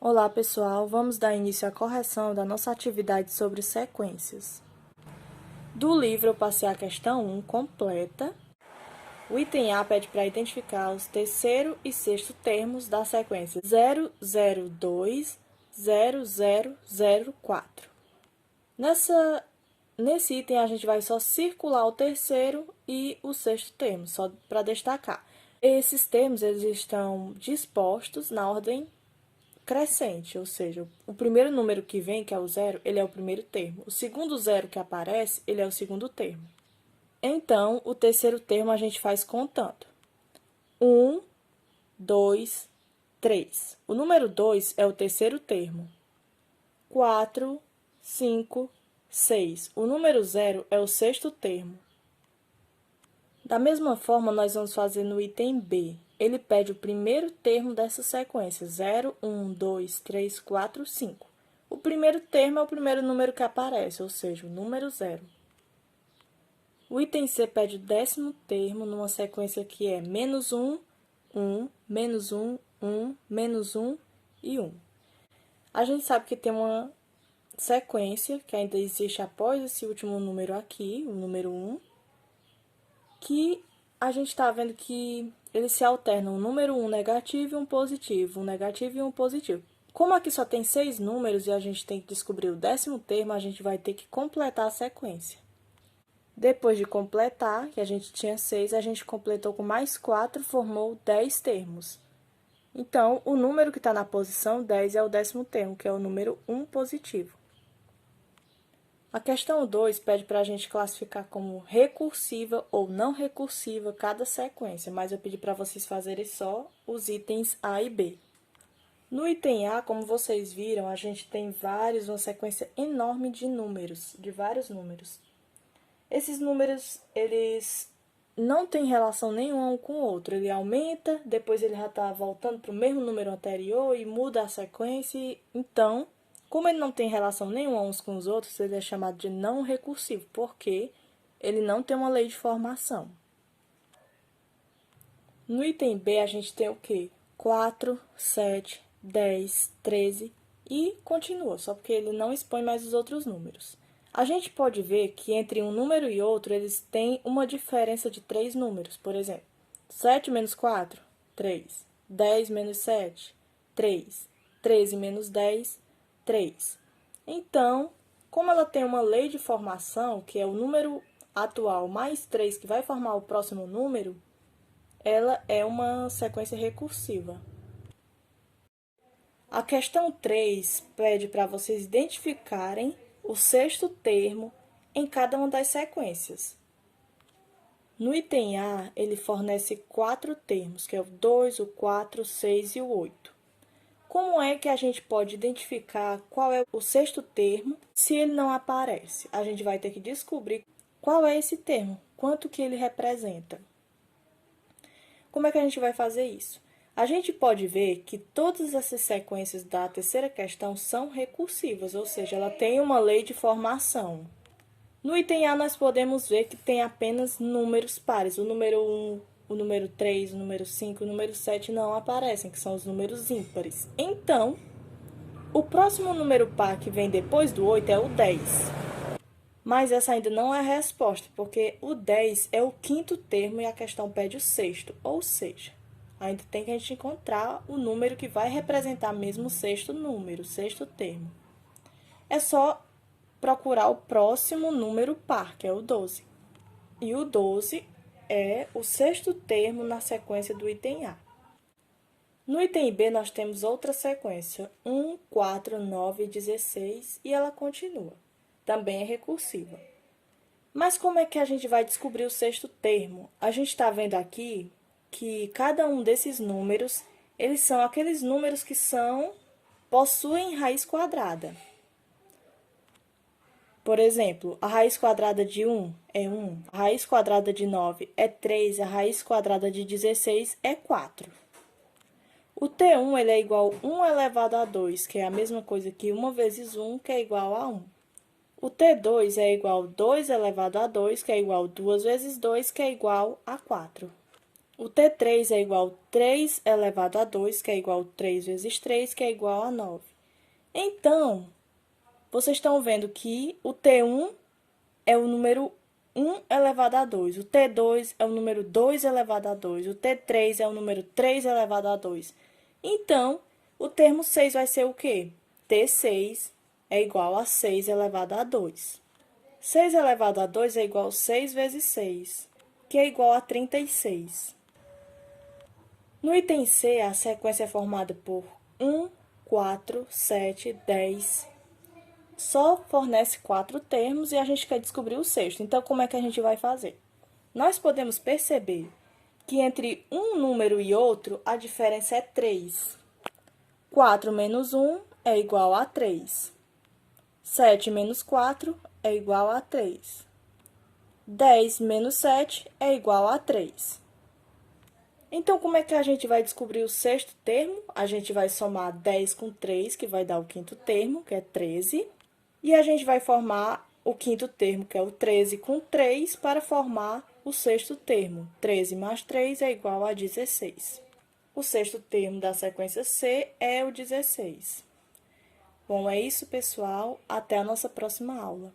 Olá, pessoal! Vamos dar início à correção da nossa atividade sobre sequências. Do livro, eu passei a questão 1 completa. O item A pede para identificar os terceiro e sexto termos da sequência 002, 0004. Nesse item, a gente vai só circular o terceiro e o sexto termo, só para destacar. Esses termos eles estão dispostos na ordem crescente, ou seja, o primeiro número que vem, que é o zero, ele é o primeiro termo. O segundo zero que aparece, ele é o segundo termo. Então, o terceiro termo a gente faz contando. 1, 2, 3. O número 2 é o terceiro termo. 4, 5, 6. O número 0 é o sexto termo. Da mesma forma, nós vamos fazer no item B. Ele pede o primeiro termo dessa sequência, 0, 1, 2, 3, 4, 5. O primeiro termo é o primeiro número que aparece, ou seja, o número 0. O item C pede o décimo termo numa sequência que é menos 1, 1, menos 1, 1, menos 1 e 1. A gente sabe que tem uma sequência que ainda existe após esse último número aqui, o número 1, que a gente está vendo que eles se alternam, um número 1 negativo e um positivo, um negativo e um positivo. Como aqui só tem 6 números e a gente tem que descobrir o décimo termo, a gente vai ter que completar a sequência. Depois de completar, que a gente tinha 6, a gente completou com mais 4, formou 10 termos. Então, o número que está na posição 10 é o décimo termo, que é o número 1 positivo. A questão 2 pede para a gente classificar como recursiva ou não recursiva cada sequência, mas eu pedi para vocês fazerem só os itens A e B. No item A, como vocês viram, a gente tem uma sequência enorme de números, de vários números. Esses números, eles não têm relação nenhuma um com o outro. Ele aumenta, depois ele já está voltando para o mesmo número anterior e muda a sequência. Então, como ele não tem relação nenhuma uns com os outros, ele é chamado de não recursivo, porque ele não tem uma lei de formação. No item B, a gente tem o quê? 4, 7, 10, 13 e continua, só porque ele não expõe mais os outros números. A gente pode ver que entre um número e outro, eles têm uma diferença de 3 números. Por exemplo, 7 menos 4, 3. 10 menos 7, 3. 13 menos 10, 3. Então, como ela tem uma lei de formação, que é o número atual mais 3 que vai formar o próximo número, ela é uma sequência recursiva. A questão 3 pede para vocês identificarem o sexto termo em cada uma das sequências. No item A, ele fornece 4 termos, que é o 2, o 4, o 6 e o 8. Como é que a gente pode identificar qual é o sexto termo se ele não aparece? A gente vai ter que descobrir qual é esse termo, quanto que ele representa. Como é que a gente vai fazer isso? A gente pode ver que todas essas sequências da terceira questão são recursivas, ou seja, ela tem uma lei de formação. No item A, nós podemos ver que tem apenas números pares. O número 1, o número 3, o número 5, o número 7 não aparecem, que são os números ímpares. Então, o próximo número par que vem depois do 8 é o 10. Mas essa ainda não é a resposta, porque o 10 é o quinto termo e a questão pede o sexto, ou seja, ainda tem que a gente encontrar o número que vai representar mesmo o sexto número, o sexto termo. É só procurar o próximo número par, que é o 12. E o 12 é o sexto termo na sequência do item A. No item B, nós temos outra sequência, 1, 4, 9, 16, e ela continua. Também é recursiva. Mas como é que a gente vai descobrir o sexto termo? A gente está vendo aqui que cada um desses números, eles são aqueles números que possuem raiz quadrada. Por exemplo, a raiz quadrada de 1 é 1, a raiz quadrada de 9 é 3, a raiz quadrada de 16 é 4. O T1 ele é igual a 1 elevado a 2, que é a mesma coisa que 1 vezes 1, que é igual a 1. O T2 é igual a 2 elevado a 2, que é igual a 2 vezes 2, que é igual a 4. O T3 é igual a 3 elevado a 2, que é igual a 3 vezes 3, que é igual a 9. Então, vocês estão vendo que o T1 é o número 1 elevado a 2, o T2 é o número 2 elevado a 2, o T3 é o número 3 elevado a 2. Então, o termo 6 vai ser o quê? T6 é igual a 6 elevado a 2. 6 elevado a 2 é igual a 6 vezes 6, que é igual a 36. No item C, a sequência é formada por 1, 4, 7, 10. Só fornece 4 termos e a gente quer descobrir o sexto. Então, como é que a gente vai fazer? Nós podemos perceber que entre um número e outro, a diferença é 3. 4 menos 1 é igual a 3. 7 menos 4 é igual a 3. 10 menos 7 é igual a 3. Então, como é que a gente vai descobrir o sexto termo? A gente vai somar 10 com 3, que vai dar o quinto termo, que é 13. E a gente vai formar o quinto termo, que é o 13 com 3, para formar o sexto termo. 13 mais 3 é igual a 16. O sexto termo da sequência C é o 16. Bom, é isso, pessoal. Até a nossa próxima aula.